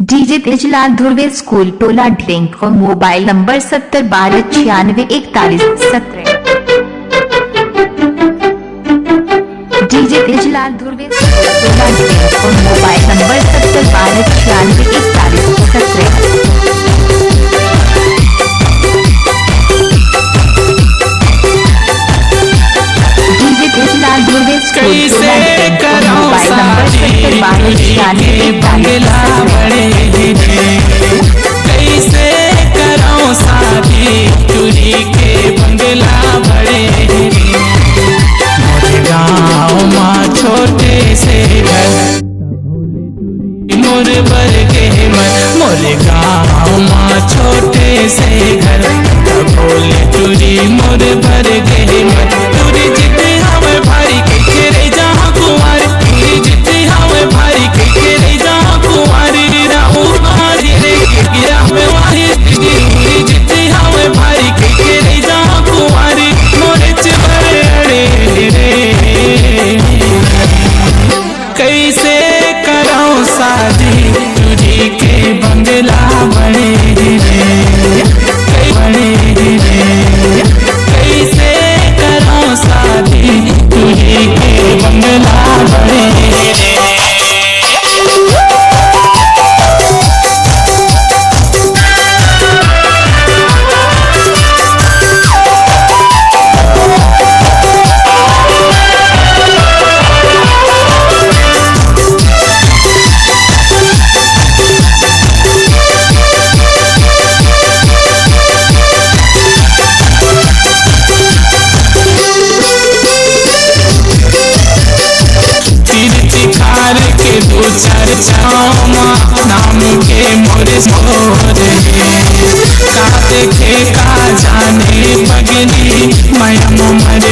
DJ Tejlal Dhruve school टोला drink और mobile number 7012964117। DJ Tejlal Dhruve school टोला ड्रिंक और mobile number 7012964117। DJ Tejlal Dhruve school टोला ड्रिंक और मोबाइल नंबर 7012964117। कैसे कराऊं शादी चूड़ी के बंगला बड़े मोरे गाँव माँ छोटे से घर मोर बर के मन मोरे गाँव माँ छोटे से घर बोले चूड़ी मोर भर के मन तुरी जिते हमें भारी के रे जहाँ कुंवर तुरी जिते हमें भारी के रे जहाँ कुंवारी राहु मारी रे गिरा में वाही तुरी जिते हमें भारी के रे जहाँ कुंवारी मोरे चिबरे अड़े रे कैसे कराऊं शादी तुझी के बंगला बड़े कैसे कराऊं शादी तुझी के बंगला बड़े दो चर्चाओं नाम के मोरे सोरे का देखे का जाने पगली मैं मर